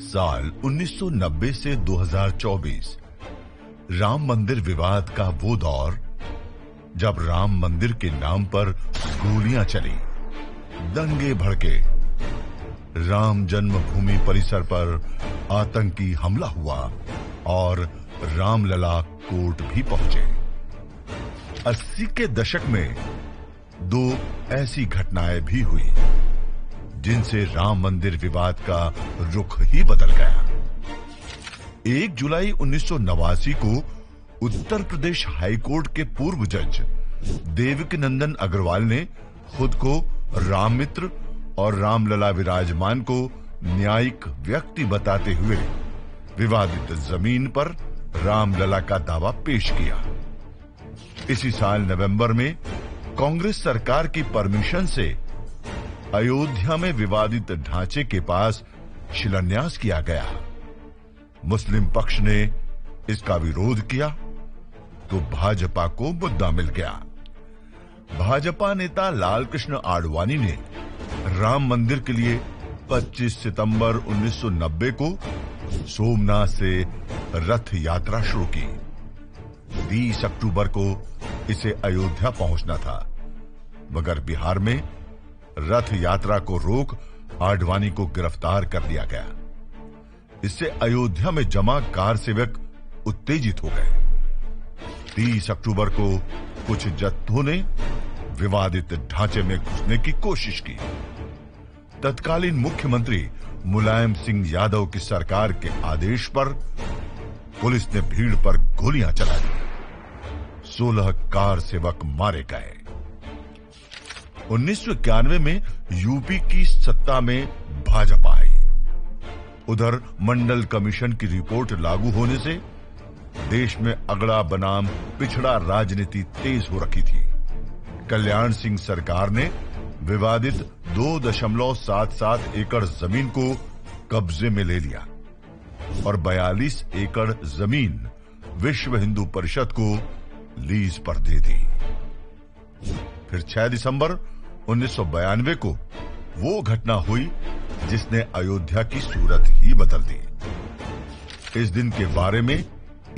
साल 1990 से 2024 राम मंदिर विवाद का वो दौर जब राम मंदिर के नाम पर गोलियां चली, दंगे भड़के, राम जन्मभूमि परिसर पर आतंकी हमला हुआ और रामलला कोर्ट भी पहुंचे। 80 के दशक में दो ऐसी घटनाएं भी हुई जिनसे राम मंदिर विवाद का रुख ही बदल गया। 1 जुलाई 1989 को उत्तर प्रदेश हाईकोर्ट के पूर्व जज देवकीनंदन अग्रवाल ने खुद को राम मित्र और रामलला विराजमान को न्यायिक व्यक्ति बताते हुए विवादित जमीन पर रामलला का दावा पेश किया। इसी साल नवंबर में कांग्रेस सरकार की परमिशन से अयोध्या में विवादित ढांचे के पास शिलान्यास किया गया। मुस्लिम पक्ष ने इसका विरोध किया तो भाजपा को मुद्दा मिल गया। भाजपा नेता लालकृष्ण आडवाणी ने राम मंदिर के लिए 25 सितंबर 1990 को सोमनाथ से रथ यात्रा शुरू की। 20 अक्टूबर को इसे अयोध्या पहुंचना था, मगर बिहार में रथ यात्रा को रोक आडवाणी को गिरफ्तार कर लिया गया। इससे अयोध्या में जमा कार सेवक उत्तेजित हो गए। 30 अक्टूबर को कुछ जत्थों ने विवादित ढांचे में घुसने की कोशिश की। तत्कालीन मुख्यमंत्री मुलायम सिंह यादव की सरकार के आदेश पर पुलिस ने भीड़ पर गोलियां चला दी। 16 कार सेवक मारे गए। 1991 में यूपी की सत्ता में भाजपा आई। उधर मंडल कमीशन की रिपोर्ट लागू होने से देश में अगड़ा बनाम पिछड़ा राजनीति तेज हो रखी थी। कल्याण सिंह सरकार ने विवादित 2.77 एकड़ जमीन को कब्जे में ले लिया और 42 एकड़ जमीन विश्व हिंदू परिषद को लीज पर दे दी। फिर 6 दिसंबर 1992 को वो घटना हुई जिसने अयोध्या की सूरत ही बदल दी। इस दिन के बारे में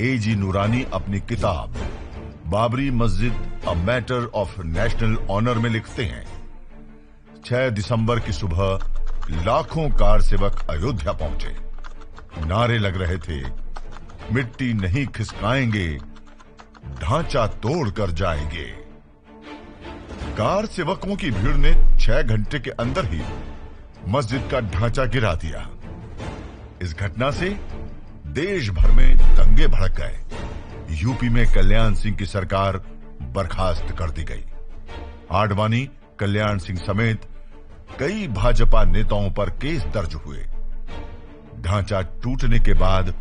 एजी नूरानी अपनी किताब Babri Masjid a matter of national honour में लिखते हैं, 6 दिसंबर की सुबह लाखों कार सेवक अयोध्या पहुंचे। नारे लग रहे थे, मिट्टी नहीं खिसकाएंगे, ढांचा तोड़ कर जाएंगे। कार सेवकों की भीड़ ने 6 घंटे के अंदर ही मस्जिद का ढांचा गिरा दिया। इस घटना से देश भर में दंगे भड़क गए। यूपी में कल्याण सिंह की सरकार बर्खास्त कर दी गई। आडवाणी, कल्याण सिंह समेत कई भाजपा नेताओं पर केस दर्ज हुए। ढांचा टूटने के बाद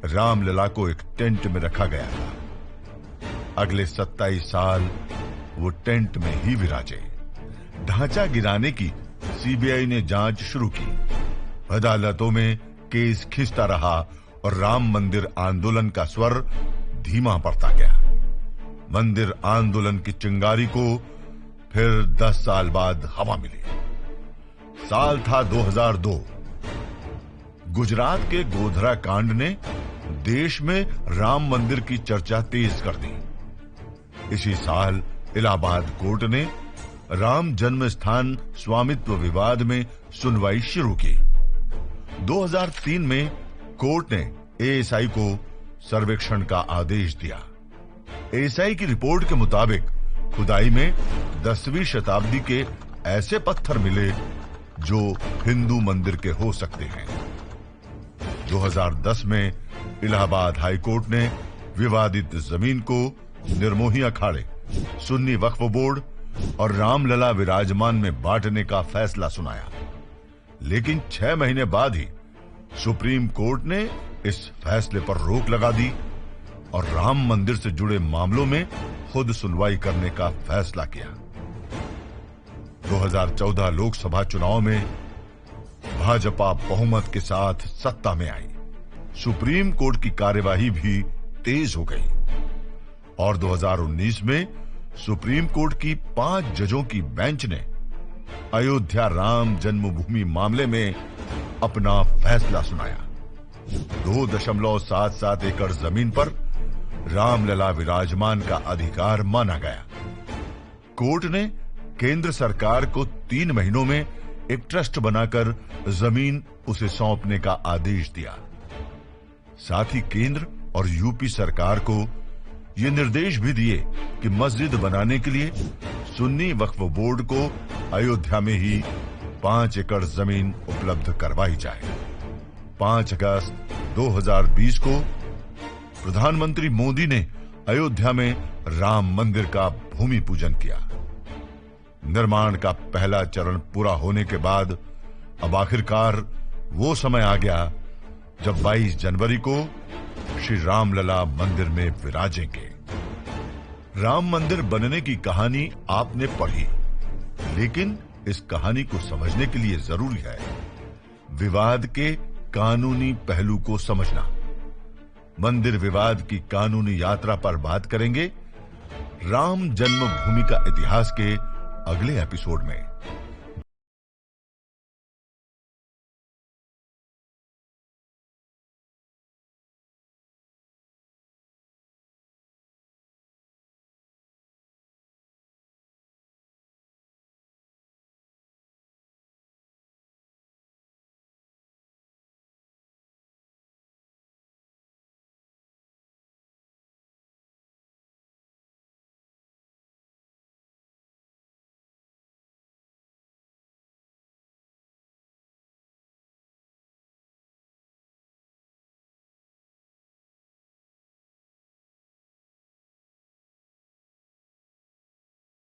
रामलला को एक टेंट में रखा गया था। अगले 27 साल वो टेंट में ही विराजे। ढांचा गिराने की सीबीआई ने जांच शुरू की। अदालतों में केस खिंचता रहा और राम मंदिर आंदोलन का स्वर धीमा पड़ता गया। मंदिर आंदोलन की चिंगारी को फिर 10 साल बाद हवा मिली। साल था 2002। गुजरात के गोधरा कांड ने देश में राम मंदिर की चर्चा तेज कर दी। इसी साल इलाहाबाद कोर्ट ने राम जन्म स्थान स्वामित्व विवाद में सुनवाई शुरू की। 2003 में कोर्ट ने एएसआई को सर्वेक्षण का आदेश दिया। एएसआई की रिपोर्ट के मुताबिक खुदाई में 10वीं शताब्दी के ऐसे पत्थर मिले जो हिंदू मंदिर के हो सकते हैं। 2010 में इलाहाबाद हाईकोर्ट ने विवादित जमीन को निर्मोही अखाड़े, सुन्नी वक्फ बोर्ड और रामलला विराजमान में बांटने का फैसला सुनाया। लेकिन 6 महीने बाद ही सुप्रीम कोर्ट ने इस फैसले पर रोक लगा दी और राम मंदिर से जुड़े मामलों में खुद सुनवाई करने का फैसला किया। 2014 लोकसभा चुनाव में भाजपा बहुमत के साथ सत्ता में आई। सुप्रीम कोर्ट की कार्यवाही भी तेज हो गई और 2019 में सुप्रीम कोर्ट की 5 जजों की बेंच ने अयोध्या राम जन्मभूमि मामले में अपना फैसला सुनाया। 2.77 एकड़ जमीन पर रामलला विराजमान का अधिकार माना गया। कोर्ट ने केंद्र सरकार को 3 महीनों में एक ट्रस्ट बनाकर जमीन उसे सौंपने का आदेश दिया। साथ ही केंद्र और यूपी सरकार को यह निर्देश भी दिए कि मस्जिद बनाने के लिए सुन्नी वक्फ बोर्ड को अयोध्या में ही 5 एकड़ जमीन उपलब्ध करवाई जाए। 5 अगस्त 2020 को प्रधानमंत्री मोदी ने अयोध्या में राम मंदिर का भूमि पूजन किया। निर्माण का पहला चरण पूरा होने के बाद अब आखिरकार वो समय आ गया जब 22 जनवरी को श्री रामलला मंदिर में विराजेंगे। राम मंदिर बनने की कहानी आपने पढ़ी, लेकिन इस कहानी को समझने के लिए जरूरी है विवाद के कानूनी पहलू को समझना। मंदिर विवाद की कानूनी यात्रा पर बात करेंगे राम जन्मभूमि का इतिहास के अगले एपिसोड में।